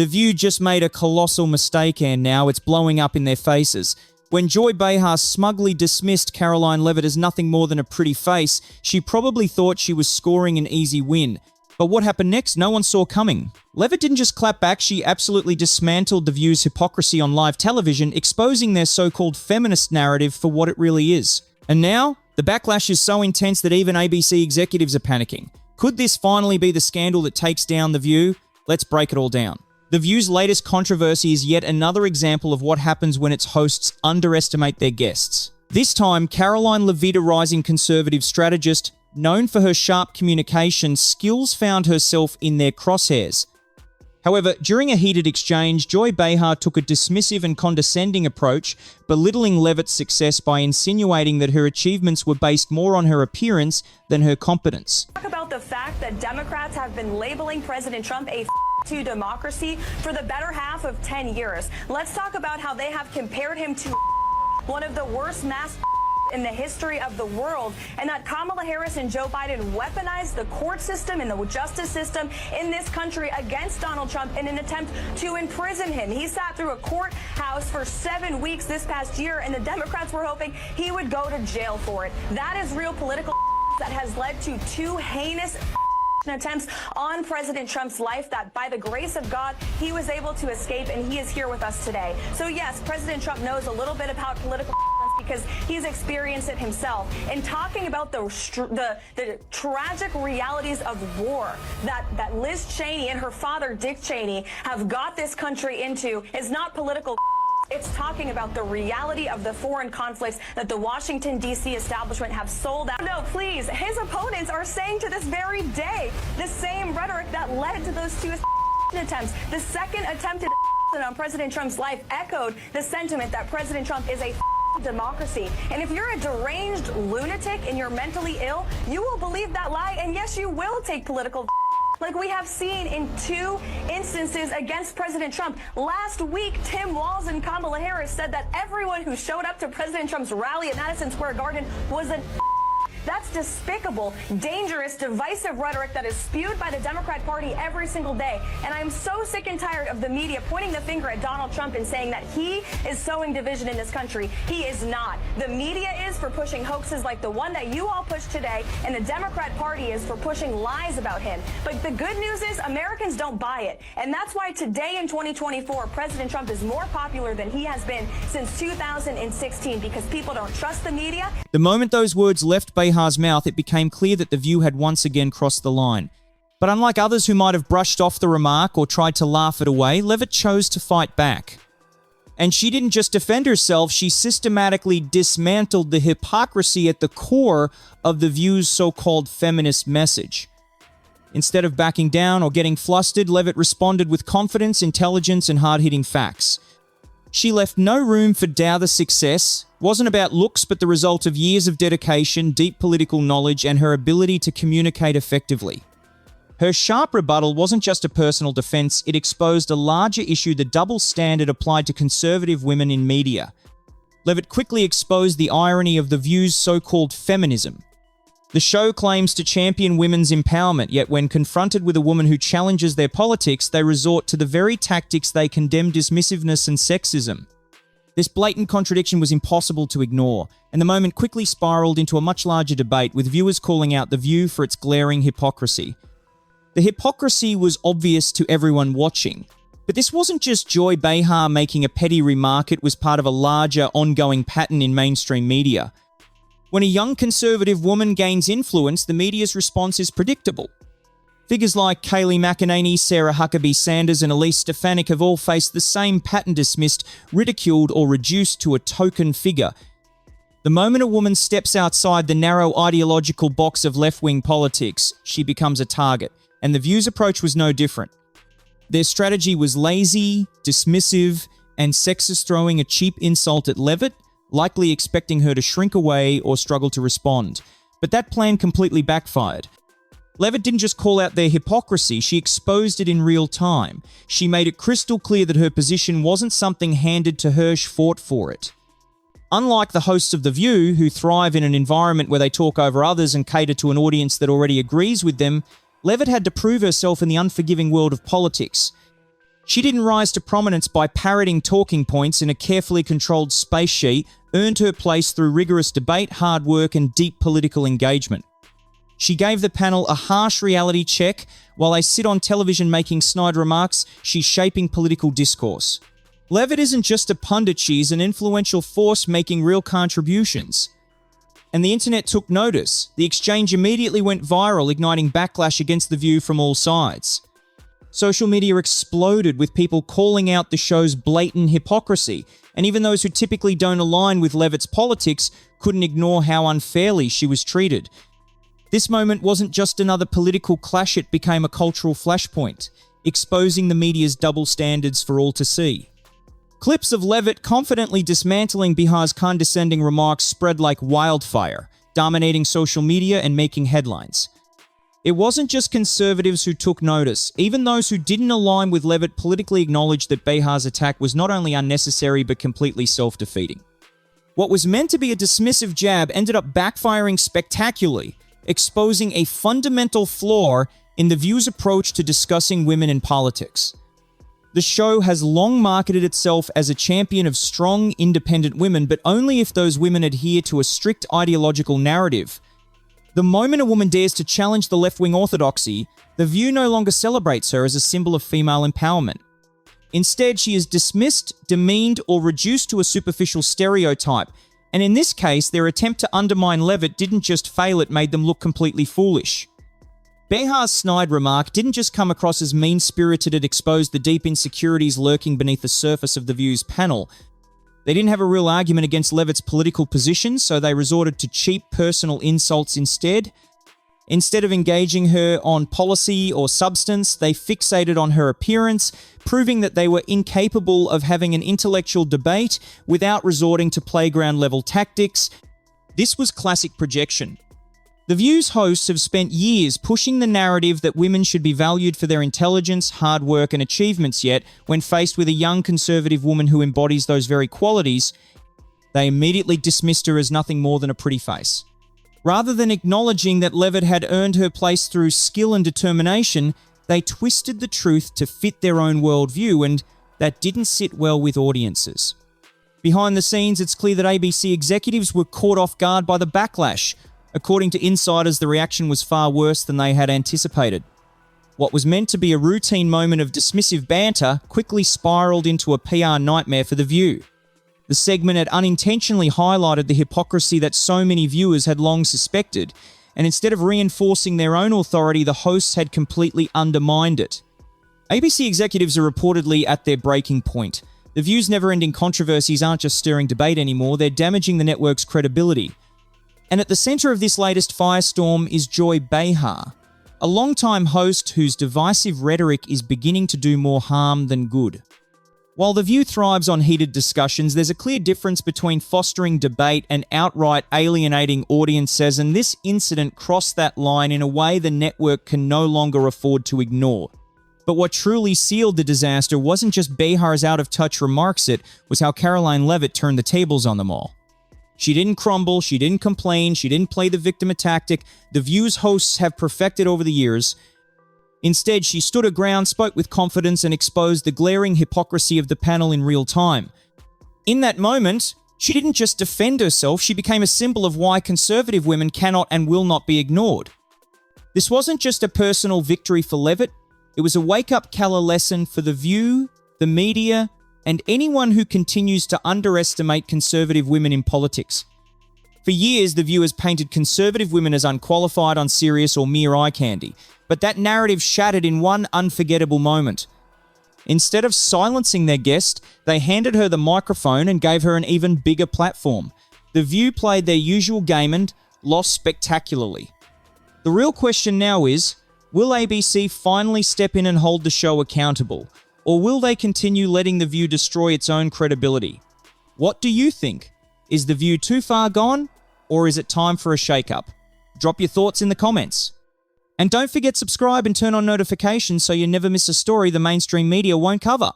The View just made a colossal mistake and now it's blowing up in their faces. When Joy Behar smugly dismissed Karoline Leavitt as nothing more than a pretty face, she probably thought she was scoring an easy win. But what happened next, no one saw coming. Leavitt didn't just clap back, she absolutely dismantled The View's hypocrisy on live television, exposing their so-called feminist narrative for what it really is. And now, the backlash is so intense that even ABC executives are panicking. Could this finally be the scandal that takes down The View? Let's break it all down. The View's latest controversy is yet another example of what happens when its hosts underestimate their guests. This time, Karoline Leavitt, a rising conservative strategist, known for her sharp communication skills, found herself in their crosshairs. However, during a heated exchange, Joy Behar took a dismissive and condescending approach, belittling Leavitt's success by insinuating that her achievements were based more on her appearance than her competence. Talk about the fact that Democrats have been labeling President Trump a to democracy for the better half of 10 years. Let's talk about how they have compared him to one of the worst mass in the history of the world, and that Kamala Harris and Joe Biden weaponized the court system and the justice system in this country against Donald Trump in an attempt to imprison him. He sat through a courthouse for 7 weeks this past year, and the Democrats were hoping he would go to jail for it. That is real political that has led to 2 heinous attempts on President Trump's life that, by the grace of God, he was able to escape, and he is here with us today. So yes, President Trump knows a little bit about political because he's experienced it himself. And talking about the tragic realities of war that Liz Cheney and her father Dick Cheney have got this country into is not political. It's talking about the reality of the foreign conflicts that the Washington, D.C. establishment have sold out. No, please, his opponents are saying to this very day the same rhetoric that led to those 2 attempts. The second attempted on President Trump's life echoed the sentiment that President Trump is a democracy. And if you're a deranged lunatic and you're mentally ill, you will believe that lie, and yes, you will take political like we have seen in 2 instances against President Trump. Last week, Tim Walz and Kamala Harris said that everyone who showed up to President Trump's rally at Madison Square Garden was a That's despicable, dangerous, divisive rhetoric that is spewed by the Democrat Party every single day. And I'm so sick and tired of the media pointing the finger at Donald Trump and saying that he is sowing division in this country. He is not. The media is for pushing hoaxes like the one that you all pushed today, and the Democrat Party is for pushing lies about him. But the good news is Americans don't buy it. And that's why today in 2024, President Trump is more popular than he has been since 2016, because people don't trust the media. The moment those words left Behar's mouth, it became clear that The View had once again crossed the line. But unlike others who might have brushed off the remark or tried to laugh it away, Leavitt chose to fight back. And she didn't just defend herself, she systematically dismantled the hypocrisy at the core of The View's so-called feminist message. Instead of backing down or getting flustered, Leavitt responded with confidence, intelligence, and hard-hitting facts. She left no room for doubt the success wasn't about looks, but the result of years of dedication, deep political knowledge, and her ability to communicate effectively. Her sharp rebuttal wasn't just a personal defense, it exposed a larger issue: the double standard applied to conservative women in media. Leavitt quickly exposed the irony of The View's so-called feminism. The show claims to champion women's empowerment, yet when confronted with a woman who challenges their politics, they resort to the very tactics they condemn: dismissiveness and sexism. This blatant contradiction was impossible to ignore, and the moment quickly spiraled into a much larger debate, with viewers calling out The View for its glaring hypocrisy. The hypocrisy was obvious to everyone watching, but this wasn't just Joy Behar making a petty remark, it was part of a larger, ongoing pattern in mainstream media. When a young conservative woman gains influence, the media's response is predictable. Figures like Kayleigh McEnany, Sarah Huckabee Sanders, and Elise Stefanik have all faced the same pattern: dismissed, ridiculed, or reduced to a token figure. The moment a woman steps outside the narrow ideological box of left-wing politics, she becomes a target, and The View's approach was no different. Their strategy was lazy, dismissive, and sexist, throwing a cheap insult at Leavitt, likely expecting her to shrink away or struggle to respond. But that plan completely backfired. Leavitt didn't just call out their hypocrisy, she exposed it in real time. She made it crystal clear that her position wasn't something handed to her, she fought for it. Unlike the hosts of The View, who thrive in an environment where they talk over others and cater to an audience that already agrees with them, Leavitt had to prove herself in the unforgiving world of politics. She didn't rise to prominence by parroting talking points in a carefully controlled space. She earned her place through rigorous debate, hard work, and deep political engagement. She gave the panel a harsh reality check. While they sit on television making snide remarks, she's shaping political discourse. Leavitt isn't just a pundit, she's an influential force making real contributions. And the internet took notice. The exchange immediately went viral, igniting backlash against The View from all sides. Social media exploded with people calling out the show's blatant hypocrisy, and even those who typically don't align with Leavitt's politics couldn't ignore how unfairly she was treated. This moment wasn't just another political clash, it became a cultural flashpoint, exposing the media's double standards for all to see. Clips of Leavitt confidently dismantling Behar's condescending remarks spread like wildfire, dominating social media and making headlines. It wasn't just conservatives who took notice. Even those who didn't align with Leavitt politically acknowledged that Behar's attack was not only unnecessary but completely self-defeating. What was meant to be a dismissive jab ended up backfiring spectacularly, exposing a fundamental flaw in The View's approach to discussing women in politics. The show has long marketed itself as a champion of strong, independent women, but only if those women adhere to a strict ideological narrative. The moment a woman dares to challenge the left-wing orthodoxy, The View no longer celebrates her as a symbol of female empowerment. Instead, she is dismissed, demeaned, or reduced to a superficial stereotype, and in this case, their attempt to undermine Leavitt didn't just fail, it made them look completely foolish. Behar's snide remark didn't just come across as mean-spirited, it exposed the deep insecurities lurking beneath the surface of The View's panel. They didn't have a real argument against Leavitt's political position, so they resorted to cheap personal insults instead. Instead of engaging her on policy or substance, they fixated on her appearance, proving that they were incapable of having an intellectual debate without resorting to playground-level tactics. This was classic projection. The View's hosts have spent years pushing the narrative that women should be valued for their intelligence, hard work, and achievements, yet, when faced with a young conservative woman who embodies those very qualities, they immediately dismissed her as nothing more than a pretty face. Rather than acknowledging that Leavitt had earned her place through skill and determination, they twisted the truth to fit their own worldview, and that didn't sit well with audiences. Behind the scenes, it's clear that ABC executives were caught off guard by the backlash. According to insiders, the reaction was far worse than they had anticipated. What was meant to be a routine moment of dismissive banter quickly spiraled into a PR nightmare for The View. The segment had unintentionally highlighted the hypocrisy that so many viewers had long suspected, and instead of reinforcing their own authority, the hosts had completely undermined it. ABC executives are reportedly at their breaking point. The View's never-ending controversies aren't just stirring debate anymore, they're damaging the network's credibility. And at the center of this latest firestorm is Joy Behar, a longtime host whose divisive rhetoric is beginning to do more harm than good. While The View thrives on heated discussions, there's a clear difference between fostering debate and outright alienating audiences, and this incident crossed that line in a way the network can no longer afford to ignore. But what truly sealed the disaster wasn't just Behar's out-of-touch remarks, it was how Karoline Leavitt turned the tables on them all. She didn't crumble, she didn't complain, she didn't play the victim tactic The View's hosts have perfected over the years. Instead, she stood her ground, spoke with confidence, and exposed the glaring hypocrisy of the panel in real time. In that moment, she didn't just defend herself, she became a symbol of why conservative women cannot and will not be ignored. This wasn't just a personal victory for Leavitt, it was a wake-up call lesson for The View, the media, and anyone who continues to underestimate conservative women in politics. For years, The View has painted conservative women as unqualified, unserious, or mere eye candy, but that narrative shattered in one unforgettable moment. Instead of silencing their guest, they handed her the microphone and gave her an even bigger platform. The View played their usual game and lost spectacularly. The real question now is, will ABC finally step in and hold the show accountable? Or will they continue letting The View destroy its own credibility? What do you think? Is The View too far gone? Or is it time for a shake-up? Drop your thoughts in the comments. And don't forget to subscribe and turn on notifications so you never miss a story the mainstream media won't cover.